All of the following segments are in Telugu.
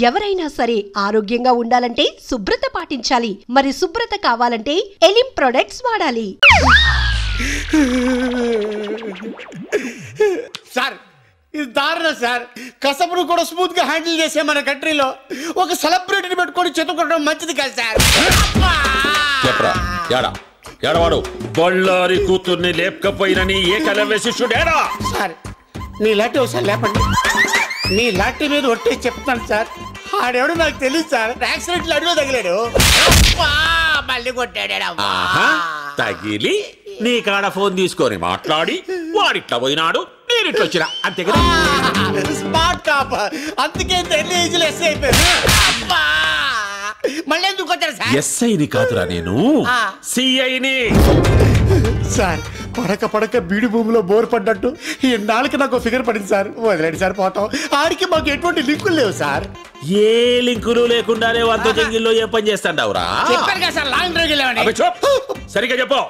ఎవరైనా సరే ఆరోగ్యంగా ఉండాలంటే శుభ్రత పాటించాలి. మరి శుభ్రత కావాలంటే ఎలిం ప్రొడక్ట్స్ వాడాలి. సార్ ఇది దారుణం సార్. కసపును కూడా స్మూత్ గా హ్యాండిల్ చేసే మన కంట్రీలో ఒక సెలబ్రిటీని పెట్టుకొని చెతుకోవడం మంచిది కాదు సార్. ఎడవాడు బళ్ళారి కూతుర్ని లేపకపోయినని ఏకలవ్య శిష్యుడేరా? సార్ నీ లాంటి ఒకసారి లేపండి. నీ లాంటి మీద ఒట్టే చెప్తాను సార్. ఆడెవడో నాకు తెలియదు సార్. యాక్సిడెంట్లు అడిగో తగిలాడు. మళ్ళీ కొట్టాడు. తగిలి నీ కాడ ఫోన్ తీసుకొని మాట్లాడి వాడిట్లా పోయినాడు, నేనిట్లా వచ్చినా అంతే కదా. Smart cop. అందుకే ఎన్ని ఏజ్లు ఎస్ఐ అయిపోయారు. మళ్ళీ ఎందుకు వచ్చారు సార్? ఎస్ఐని కాదురా నేను, సిఐని. సార్ పడక బీడి భూమిలో బోర్ పడ్డట్టు ఈ నాలుగు నాకు ఫిగర్ పడింది సార్. వదిలేండి సార్, పోతాం. ఆడికి మాకు ఎటువంటి లింకులు లేవు సార్. ఏ లింకులు లేకుండానే వంద జంగిల్లో ఏ పని చేస్తాండావురా? చెప్పారు కదా సార్, లాంగ్ డ్రైవ్ వెళ్ళామని. సరిగ్గా చెప్పు.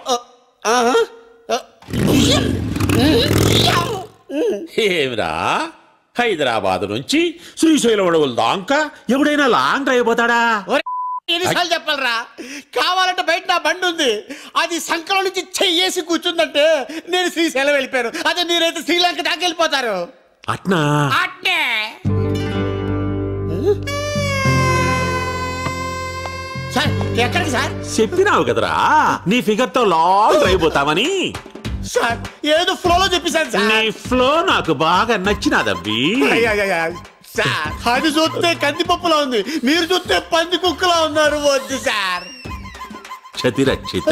ఏమిరా, హైదరాబాద్ నుంచి శ్రీశైలం అడవుల దాకా ఎవడైనా లాంగ్ డ్రైవ్ పోతాడా? ఎన్నిసార్లు చెప్పాలరా? కావాలంటే బయట నా బండి ఉంది, అది సంకలం నుంచి చెయ్యేసి కూర్చుందంటే నేను శ్రీశైలం వెళ్ళిపోయాను. అదే మీరైతే శ్రీలంక దాకా వెళ్ళిపోతారు. అట్నా? అట్నే. సార్ ఎక్కడికి సార్? చెప్పినావు కదరా నీ ఫిగర్ తో లాంగ్ డ్రైవ్ పోతామని. సార్ ఏదో ఫ్లోలో చెప్పేశాను సార్. నీ ఫ్లో నాకు బాగా నచ్చినాదబ్బి. సార్ అది చూస్తే కందిపప్పులా ఉంది, మీరు చూస్తే పంది కుక్కలా ఉన్నారు. వద్దు సార్. క్షతిరక్షిత,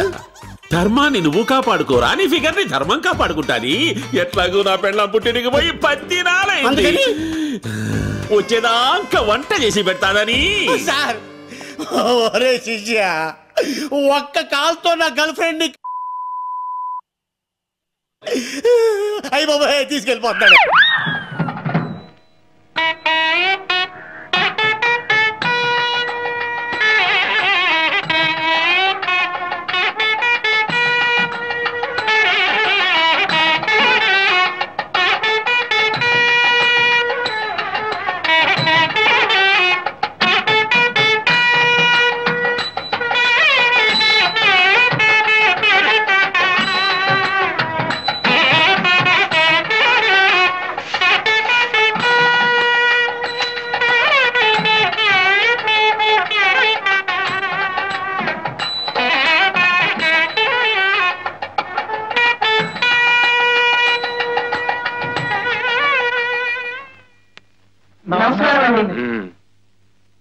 ధర్మాన్ని నువ్వు కాపాడుకోరా, నీ ఫిగర్ ని ధర్మం కాపాడుకుంటాది. ఎట్లాగూ నా పెళ్ళం పుట్టినకి పోయి 10 నాలైంది. వచ్చేదాకా వంట చేసి పెడతాడని. సార్ ఒరే శిష్య, ఒక్క కాల్తో నా గర్ల్ ఫ్రెండ్ ని అయ్యి బాబాయ్ తీసుకెళ్ళిపోతాడు.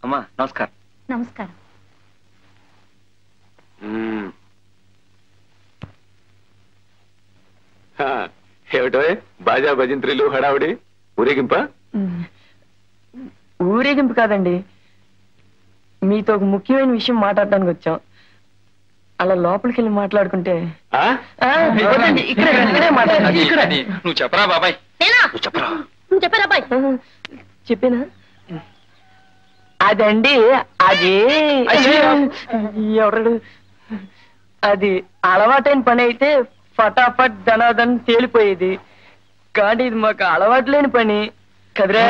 అమ్మా నమస్కారం. నమస్కారం. ఏమిటో బాజా భజంత్రులు హడావుడి ఊరేగింప? ఊరేగింపు కాదండి, మీతో ఒక ముఖ్యమైన విషయం మాట్లాడడానికి వచ్చాం. అలా లోపలికి వెళ్ళి మాట్లాడుకుంటే. నువ్వు చెప్పరా బాబాయ్? చెప్పారా బాయ్? చెప్పేనా? అదండి, అది ఎవరు, అది అలవాటైన పని అయితే ఫటాఫట్ ధనాధన్ తేలిపోయేది. కానీ ఇది మాకు అలవాటు లేని పని కదరా.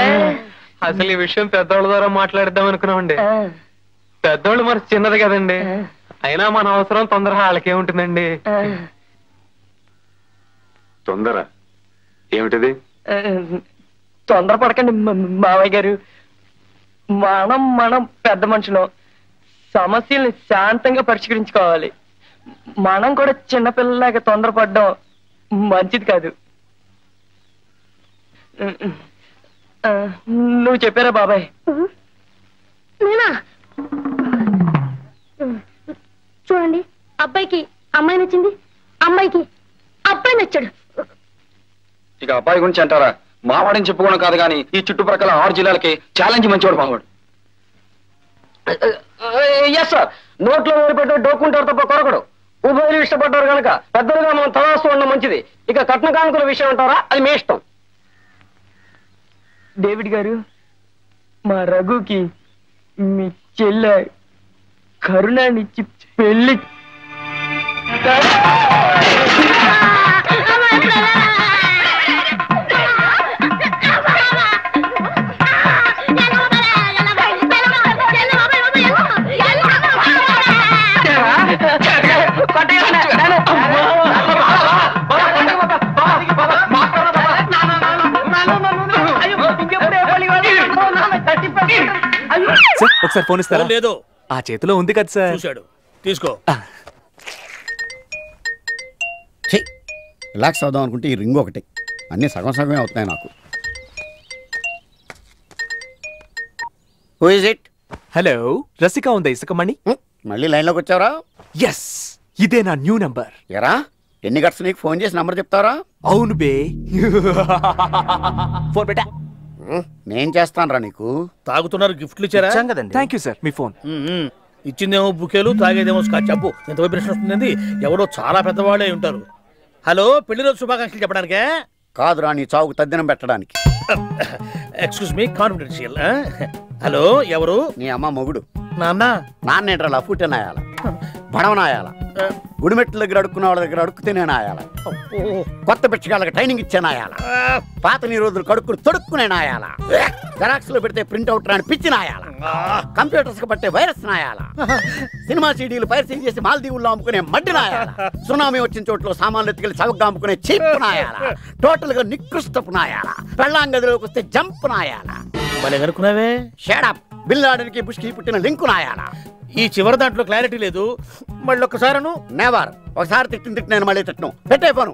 అసలు ఈ విషయం పెద్దోళ్ళ ద్వారా మాట్లాడిద్దాం అనుకున్నామండి. పెద్దోళ్ళు మరి చిన్నది కదండి, అయినా మన అవసరం తొందర వాళ్ళకే ఉంటుందండి. తొందర ఏమిటిది? తొందరపడకండి మావయ్య గారు. మనం పెద్ద మనుషులం, సమస్యల్ని శాంతంగా పరిష్కరించుకోవాలి. మనం కూడా చిన్నపిల్లలాగా తొందరపడడం మంచిది కాదు. నువ్వు చెప్పారా బాబాయ్? నేనా? చూడండి, అబ్బాయికి అమ్మాయి నచ్చింది, అమ్మాయికి అబ్బాయి నచ్చాడు. ఇక అబ్బాయి గురించి అంటారా? మావాడని చెప్పుకోవడం కాదు కానీ ఈ చుట్టుపక్కల 6 జిల్లాలకి ఛాలెంజ్ మంచివాడు మావాడు. ఎస్ సార్, నోట్లో వేరుపెట్టే డోక్కుంటారు తప్ప కొరకడు. ఉభయలు ఇష్టపడ్డారు కనుక పెద్దలుగా మనం తలాస్తూ ఉండడం మంచిది. ఇక కట్న కానుకల విషయం అంటారా, అది మీ ఇష్టం. డేవిడ్ గారు, మా రఘుకి మీ చెల్లె కరుణానిచ్చి పెళ్లి. సార్ ఒకసారి ఫోన్ ఇస్తారా? లేదు, ఆ చేతిలో ఉంది కదా సార్. చూశాడు, తీసుకో. రిలాక్స్ అవుదాం అనుకుంటే ఈ రింగ్ ఒకటి, అన్నీ సగం సగమే అవుతున్నాయి నాకు. Who is it? హలో, రసిక ఉందా ఇసుకమణి? మళ్ళీ లైన్లోకి వచ్చావరా? ఎస్, ఇదే నా న్యూ నంబర్. ఎరా ఎన్ని గట్స్ నీకు ఫోన్ చేసి నంబర్ చెప్తారా? అవును బే. ఫోన్ పెట్టా. నేను చేస్తాను రా నీకు. తాగుతున్నారు, గిఫ్ట్లు ఇచ్చారా? Thank you sir. మీ ఫోన్ ఇచ్చిందేమో బుకేలు, తాగేదేమో స్కాచ్. చెప్పు, ఎంత వైబ్రేషన్ వస్తుంది? ఎవరో చాలా పెద్దవాళ్ళే ఉంటారు. హలో, పెళ్లి రోజు శుభాకాంక్షలు చెప్పడానికే? కాదురా, నీ చావుకు తద్దినం పెట్టడానికి. Excuse me, confidential. హలో, ఎవరు? నీ అమ్మ మొగుడు. నాన్న? నాన్నేంట్రా లఫూటే నాయాల, బడవనాయాల, గుడిమెట్ల దగ్గర అడుక్కున్న వాళ్ళ దగ్గర అడుక్కుతే నేను ఆయాల, కొత్త పిచ్చగాళ్ళకి ట్రైనింగ్ ఇచ్చే నాయాల, పాత నీ రోజులు కడుక్కుని తొడుక్కునే నాయాల, జెరాక్స్ లో పెడితే ప్రింట్అవుట్ రాని పిచ్చి నాయాల, కంప్యూటర్స్ కి పట్టే వైరస్ నాయాల, సినిమా సీడీలు పైరసీ చేసి మాల్దీవుల్లో అమ్ముకునే మడ్డి నాయాల, సునామీ వచ్చిన చోట్ల సామాన్లు ఎత్తుకెళ్ళి చవకగా అమ్ముకునే చీప్ నాయాల, టోటల్ గా నికృష్టపు నాయాల, పెళ్ళాం గదిలోకి వస్తే జంప్ నాయాల. అనుకున్నావే? షేడప్, బిల్ లాడెన్కి బుష్కి పుట్టిన లింకు నాయాల. ఈ చివరి దాంట్లో క్లారిటీ లేదు, మళ్ళీ ఒక్కసారి నెవర్. ఒకసారి తిట్టిన నేను మళ్ళీ తిట్టను. పెట్టే ఫోను.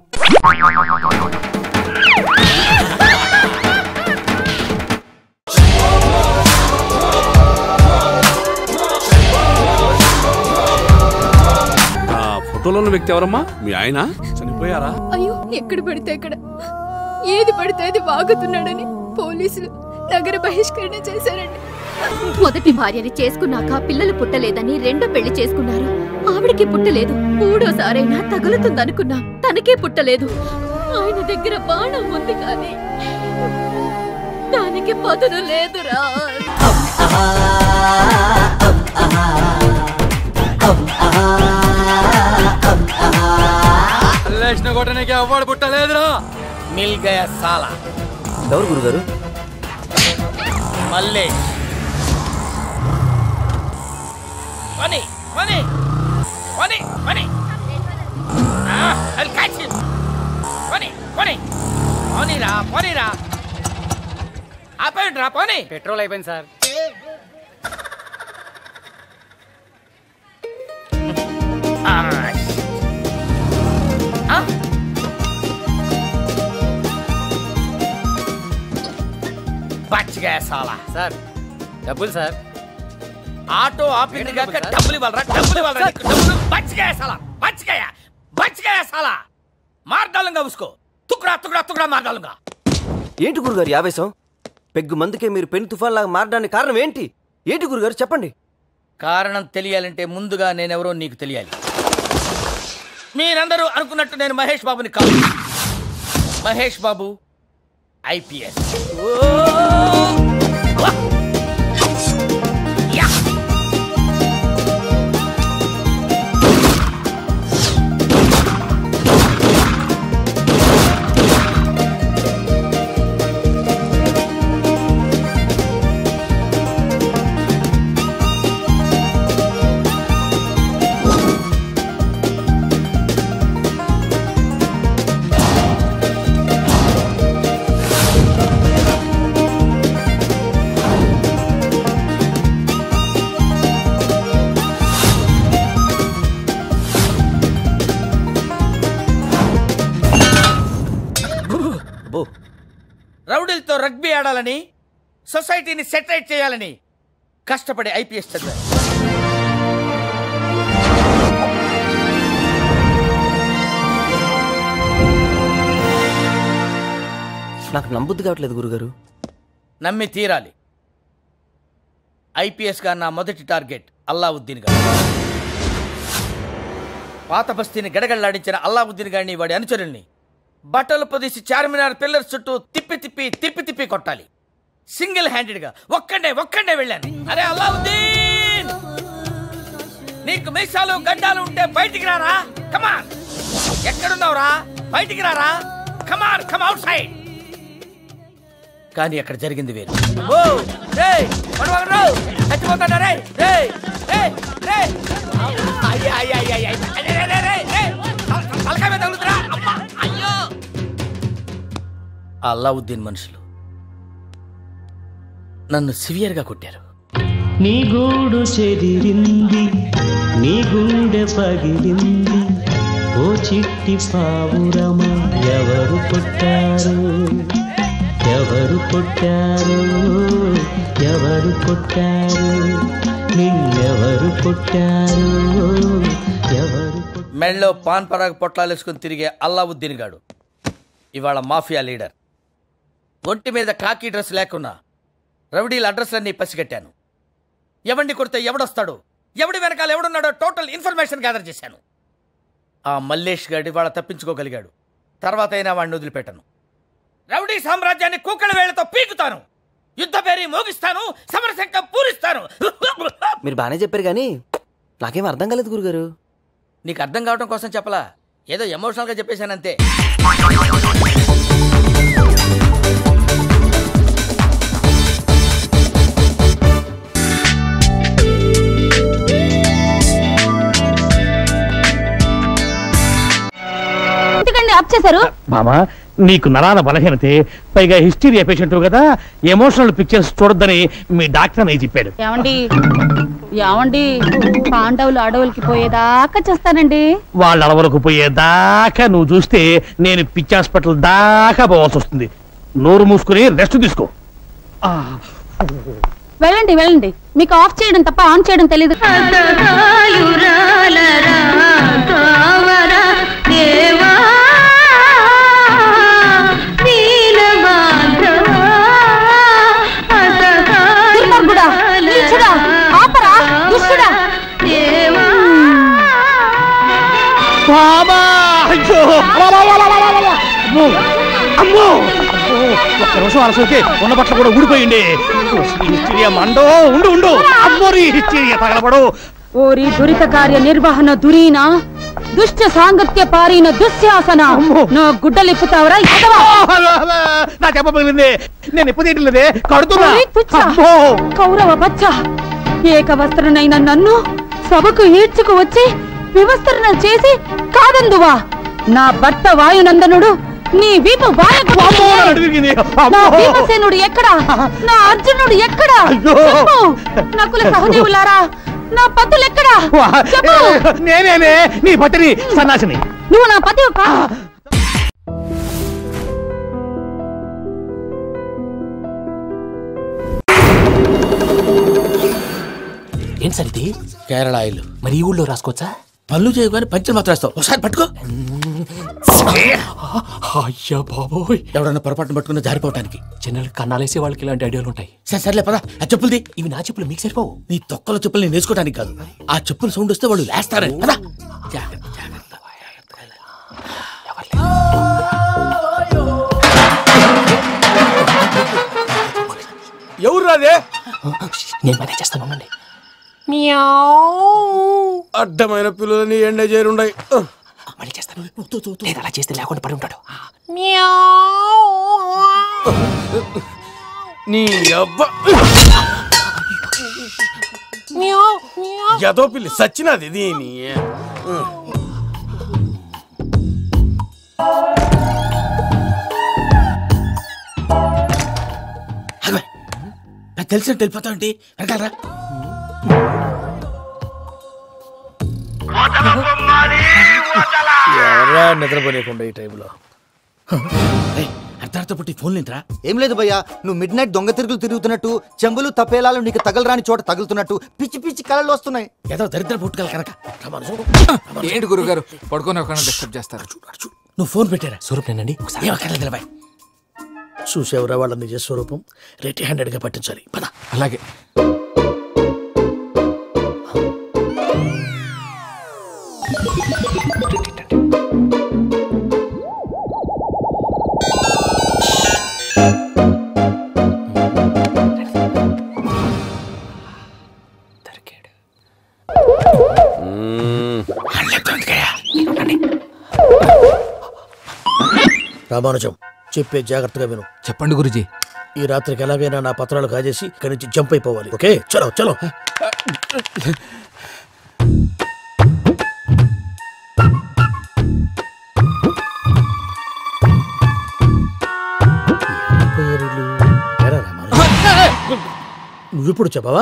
ఫోటోలో ఉన్న వ్యక్తి ఎవరమ్మా? మీ ఆయన చనిపోయారా? అయ్యో, ఎక్కడ పడితే అక్కడ ఏది పడితే అది వాగుతున్నాడని పోలీసులు నగర బహిష్కరణ చేశారండి. మొదటి భార్యని చేసుకున్నాక పిల్లలు పుట్టలేదని రెండో పెళ్లి చేసుకున్నారు. ఆవిడకి పుట్టలేదు. మూడోసారైనా తగులుతుందనుకున్నా, తనకే పుట్టలేదు. ఆయన దగ్గర బాణం ఉంది కానీ దానికి పదును లేదురా. కొట్టడానికి అవ్వాడు పుట్టలేదురా. మిల్ గయా సాలా. ఎవరు గురుగారు? Mallesh. Money, money, money, money. I'll catch him. Money, money, money ra, money ra. ఆపండి రా, పోనీ. పెట్రోల్ అయిపోయింది సార్. బచ్ గయా సాలా. సార్ డబ్బులు సార్. ఆటో ఆపింది కాక డబ్బులు ఇవ్వాలరా, డబ్బులు ఇవ్వాలరా. డబ్బులు బచ్ గయా సాలా, బచ్ గయా, బచ్ గయా సాలా. మార్ డాలూంగా ఉస్కో. తుక్డా తుక్డా తుక్డా మార్ డాలూంగా. ఏంటి గురుగారు ఆవేశం? పెగ్గు మందుకే మీరు పెను తుఫాన్ లాగా మారడానికి కారణం ఏంటి? ఏంటి గురుగారు చెప్పండి. కారణం తెలియాలంటే ముందుగా నేనెవరో నీకు తెలియాలి. మీరందరూ అనుకున్నట్టు నేను మహేష్ బాబుని కాదు. మహేష్ బాబు IPS. రౌడీలతో రగ్బీ ఆడాలని, సొసైటీని సెటరేట్ చేయాలని కష్టపడే IPS చదివారు. నాకు నమ్మబుద్ధి కావట్లేదు గురుగారు. నమ్మి తీరాలి. IPS గా నా మొదటి టార్గెట్ అల్లావుద్దీన్ గారు. పాత బస్తీని గడగడలాడించిన అల్లావుద్దీన్ గారిని, వాడి అనుచరుల్ని బట్టలు పొదిసి చార్మినార్ పిల్లర్స్ చుట్టూ తిప్పి తిప్పి తిప్పి తిప్పి కొట్టాలి. సింగిల్ హ్యాండెడ్ గా ఒక్కడే వెళ్ళాను. అరే అల్లావుద్దీన్, నీకు మీసాలు గడ్డాలు ఉంటే బయటికి రారా. కమాన్, ఎక్కడున్నావురా? బయటికి రారా. కమాన్, కమ్ అవుట్ సైడ్. కానీ అక్కడ జరిగింది వేరు. ఓ రే పడవరు చచ్చిపోతాడా రే రే రే రే. అయ్యా అయ్యా అయ్యా రే రే రే రే. తలకాయ మీద తగులుతురా. అమ్మా అయ్యో. అల్లావుద్దీన్ మనుషులు నన్ను సివియర్ గా కొట్టారు. నీ గూడు చెదిరింది, నీ గుండె పగిలింది. ఓ చిట్టి పావురమ ఎవరు పుట్టారు, ఎవరు పుట్టారు, ఎవరు పుట్టారు, నిన్నెవరు పుట్టారు, ఎవరు? మెళ్ళో పాన్ పరాగ్ పొట్లాలేసుకుని తిరిగే అల్లావుద్దీన్ గాడు ఇవాళ మాఫియా లీడర్. ఒంటి మీద కాకి డ్రెస్ లేకున్నా రౌడీల అడ్రస్లన్నీ పసిగట్టాను. ఎవడిని కొడితే ఎవడొస్తాడు, ఎవడి వెనకాల ఎవడున్నాడో టోటల్ ఇన్ఫర్మేషన్ గ్యాదర్ చేశాను. ఆ మల్లేష్ గాడి వాళ్ళ తప్పించుకోగలిగాడు. తర్వాత అయినా వాడిని వదిలిపెట్టను. రౌడీ సామ్రాజ్యాన్ని కూకల వేళ్లతో పీకుతాను, యుద్ధ పేరి మోగిస్తాను, సమరశంఖం పూరిస్తాను. మీరు బాగానే చెప్పారు కానీ నాకేం అర్థం కాలేదు గురుగారు. నీకు అర్థం కావడం కోసం చెప్పలా, ఏదో ఎమోషనల్గా చెప్పేశానంతే. మామా నీకు నరాల బలహీనతే, పైగా హిస్టీరియా పేషెంట్ కదా, ఎమోషనల్ పిక్చర్స్ చూడొద్దని మీ డాక్టర్ అని చెప్పాడు. ఏమండి ఏమండి పాండవులు అడవులకి పోయేదాకా చేస్తానండి. వాళ్ళ అడవులకు పోయేదాకా నువ్వు చూస్తే నేను పిచ్చి హాస్పిటల్ దాకా పోవాల్సి వస్తుంది. నోరు మూసుకుని రెస్ట్ తీసుకో. వెళ్ళండి వెళ్ళండి, మీకు ఆఫ్ చేయడం తప్ప ఆన్ చేయడం తెలీదు. ఒక్క నిమిషం అరసైతే ఉన్న బట్టలు కూడా ఊడిపోయింది. హిస్టీరియా మండో ఉండు ఉండు, అమ్మోరి హిస్టీరియా తగలబడు. ఓరి దురిత కార్య నిర్వహణ దురీన దుష్ట సాంగత్య పారిన దుశ్శాసన, నా గుడ్డలిప్పుతావరా? నా చెప్పబోయింది, నేను ఎప్పుడు తీయట్లేదే, కడుతున్నా. కౌరవ బచ్చ, ఏక వస్త్రనైన నన్ను సభకు ఈడ్చుకు వచ్చి వివస్త్రణ చేసి కాదందువా? నా భర్త వాయునందనుడు నీ వీపు భీమసేనుడు ఎక్కడా? నా అర్జునుడు ఎక్కడా? నకుల సహదేవులారా, నా పతులు ఎక్కడా? నేనే నీ పతిని సన్నాసిని. నువ్వు నా పతి ఏం సరిది? కేరళ ఆయిల్. మరి ఈ ఊళ్ళో రాసుకోవచ్చా? పనులు చేయగానే పంచలు మాత్రం వేస్తావు. ఒకసారి పట్టుకో. అయ్యా బాబోయ్, ఎవడన్నా పొరపాటును పట్టుకున్న జారిపోవటానికి. జనరల్ కన్నాలేసే వాళ్ళకి ఇలాంటి ఐడియాలు ఉంటాయి. సర్లే పదా, ఆ చెప్పులది. ఇవి నా చెప్పులు మీకు సరిపోవు. నీ తొక్కల చెప్పులు నేను వేసుకోవడానికి కాదు, ఆ చెప్పులు సౌండ్ వస్తే వాళ్ళు లేస్తారని. పదా జాగ్రత్త జాగ్రత్త. ఎవరు రాదే? నేను మేనేజ్ చేస్తాను. అడ్డమైన పిల్లలని ఎండ చేరుండయి. మళ్ళీ చేస్తాను. లేదు అలా చేస్తే లేకుండా పడి ఉంటాడు. నీ అబ్బా ఎదో పిల్లి సచ్చినది దీని. తెలిసినట్టు వెళ్ళిపోతావంటి వెనకాలరా. ఎవరా నిద్రపోలేకుండా ఈ టైంలో? అర్ధార్థ పుట్టి ఫోన్ లేంట్రా. ఏం లేదు భయ్యా, నువ్వు మిడ్ నైట్ దొంగ తిరుగులు తిరుగుతున్నట్టు, చెంబులు తపేలాలు నీకు తగలరాని చోట తగులుతున్నట్టు పిచ్చి పిచ్చి కళలు వస్తున్నాయి. ఏదో దరిద్ర పుట్టుకల కనుక. ఏంటి గురుగారు పడుకొని ఒక డిస్టర్బ్ చేస్తారు? నువ్వు ఫోన్ పెట్టారా? స్వరూపేనండి. చూసేవరా వాళ్ళ నిజ స్వరూపం. రెడీ హ్యాండెడ్ గా పట్టించాలి. పద. అలాగే. రామానుజం, చెప్పే జాగ్రత్తగా విను. చెప్పండి గురుజీ. ఈ రాత్రికి ఎలాగైనా నా పత్రాలు కాజేసి ఇక్కడి నుంచి జంప్ అయిపోవాలి. ఓకే, చలో చలో. నువ్విప్పుడు చెప్పవా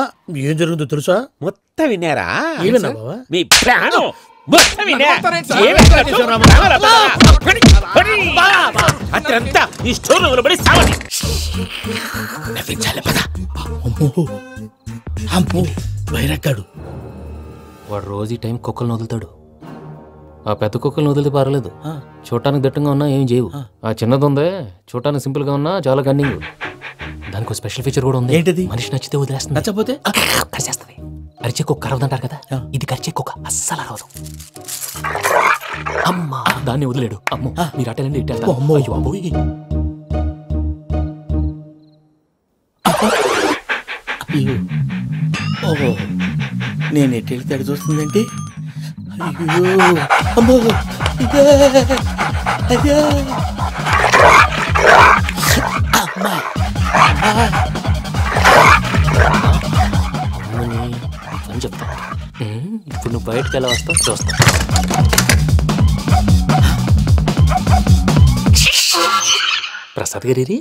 ఏం జరుగుతుందో తెలుసా? మొత్తం విన్నారా? ఏమన్నా బావా? మీ ప్రాణం మొత్తం విన్నా. అదంతా ఈ స్టోర్ రూమ్ లో పడి సావని. నవ్వించాలి పద. అమ్మో వైరక్కాడు. వాడు రోజు ఈ టైం కుక్కలను వదులుతాడు. ఆ పెద్ద కుక్కలను వదిలితే పర్లేదు, చూడటానికి దట్టంగా ఉన్నా ఏం చేయవు. ఆ చిన్నది ఉందే చూడటానికి సింపుల్ గా ఉన్నా చాలా కన్నింగ్. దానికి ఒక స్పెషల్ ఫీచర్ కూడా ఉంది. ఏంటిది? మనిషి నచ్చితే వదిలేస్తుంది, నచ్చపోతే కరిచేస్తుంది. అరిచే కుక్క అరవదంటారు కదా, ఇది కరిచే కుక్క అస్సలు అరవదు. అమ్మా దాన్ని వదిలేడు. అమ్మో మీరు అటెండి ఇటు వెళ్తారు. అమ్మో అయ్యో ఓహో నేను ఎటు వెళ్తాడు చూస్తుందంటే అయ్యో అమ్మో అయ్యో అమ్మా అని చెప్తా. ఇప్పుడు నువ్వు బయటకు ఎలా వస్తావు చూస్తా. ప్రసాద్ గారి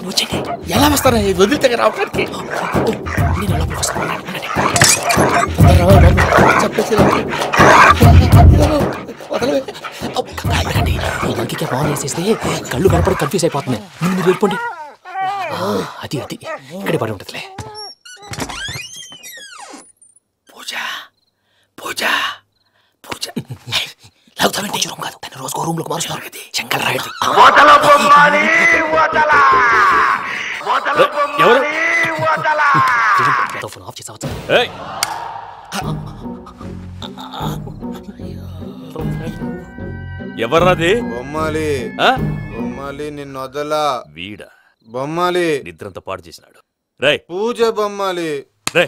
వచ్చండి ఎలా వస్తారా? వదిలితే రావడానికి నేను లోపలికి వస్తాను. ఇంకే బాగా వేసేస్తే కళ్ళు కనపడి కన్ఫ్యూజ్ అయిపోతున్నాయి. మీరు వెళ్ళిపోండి. అది అది ఇక్కడే పడి ఉంటుందిలే. పూజ పూజ పూజ లాగుతామంటే రూమ్ కాదు, తన రోజుకో రూమ్ లోకి మారుస్తున్నారు కదా. చెంకల్ రాయడు. ఫోన్ ఆఫ్ చేసావచ్చు. ఎవర్రాది? బొమ్మాలి బొమ్మాలి నిన్ను వదలా. వీడా బొమ్మాలి నిద్రంతా పాడు చేసినాడు. రే పూజ బొమ్మాలి. రే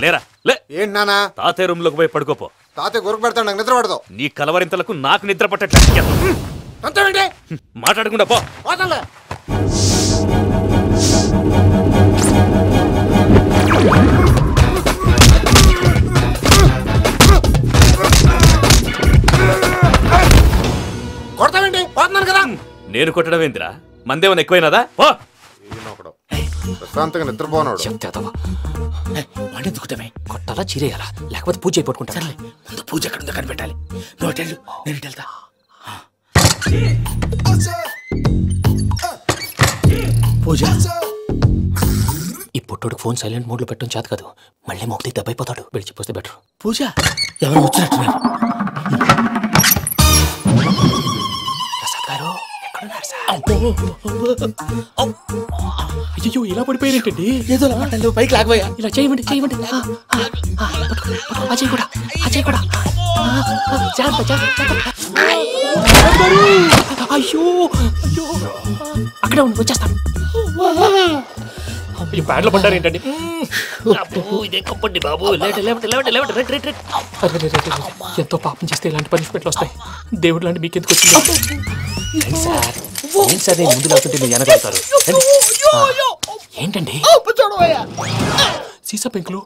లేరా లే. ఏంటి నానా? తాతయ్య రూమ్ లోకి పోయి పడుకోపో. తాతయ్య గురకు పెడతాడు, నాకు నిద్ర పడతావు. నీ కలవరింతలకు నాకు నిద్ర పట్టట్లేదు. మాట్లాడకుండా పో. కొడతావేంటి? పోతున్నాను కదా. నేను కొట్టడం ఏంటిరా? మందేమన్నా ఎక్కువైనదా? పో. ప్రశాంతంగా నిద్రపోనాడు. కొట్టాలా చీరేయాలా లేకపోతే పూజ అయిపోట్టుకుంటా. ముందు పూజ ఎక్కడ ఉందో కనిపెట్టాలి. నువ్వు వెళ్ళు, నేను ఇటు వెళ్తా. పూజ ఈ పుట్టోడికి ఫోన్ సైలెంట్ మోడ్ లో పెట్టడం చేత కాదు. మళ్ళీ మొక్కి దెబ్బైపోతాడు. విడిచిపోతే బెటర్. పూజ ఎవరు వచ్చినట్టున్నారు? ప్రసాద్ గారు ఎక్కడున్నారు సార్? అయ్యో ఇలా పడిపోయినట్టండి. ఏదో మాటలు పైకి లాగబోయా. ఇలా చేయమండి చేయమండి. అజయ్ కూడా అజయ్ కూడా అయ్యో అయ్యో అక్కడే ఉండి వచ్చేస్తాను. ఈ బ్యాడ్లో పడ్డారు ఏంటండి? ఇదే కప్పండి బాబు. ఎంతో పాపం చేస్తే ఇలాంటి పనిష్మెంట్లు వస్తాయి. దేవుడు లాంటి మీకెందుకు వచ్చింది? సార్ ముందు లేకుంటే మీరు వెనకాడతారు. ఏంటండి సీసా పెంకులు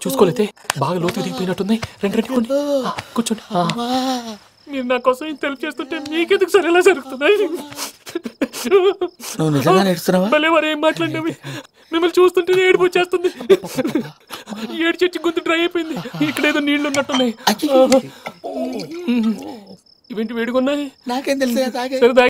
చూసుకోలేతే బాగా లోతు దిగిపోయినట్టున్నాయి. రెండు కూర్చోండి. మీరు నా కోసం ఇంత హెల్ప్ చేస్తుంటే మీకెందుకు సరే ఎలా జరుగుతున్నాయి? నువ్వు నిజంగా నేర్చుతున్నావా? భలే మరి ఏం మాట్లాడినవి. మిమ్మల్ని చూస్తుంటే ఏడుపు వచ్చేస్తుంది. ఏడు చెట్టు గొంతు డ్రై అయిపోయింది. ఇక్కడ ఏదో నీళ్లు ఉన్నట్టున్నాయి. ఇవేంటి వేడుకున్నాయి? నాకేం తెలుసు.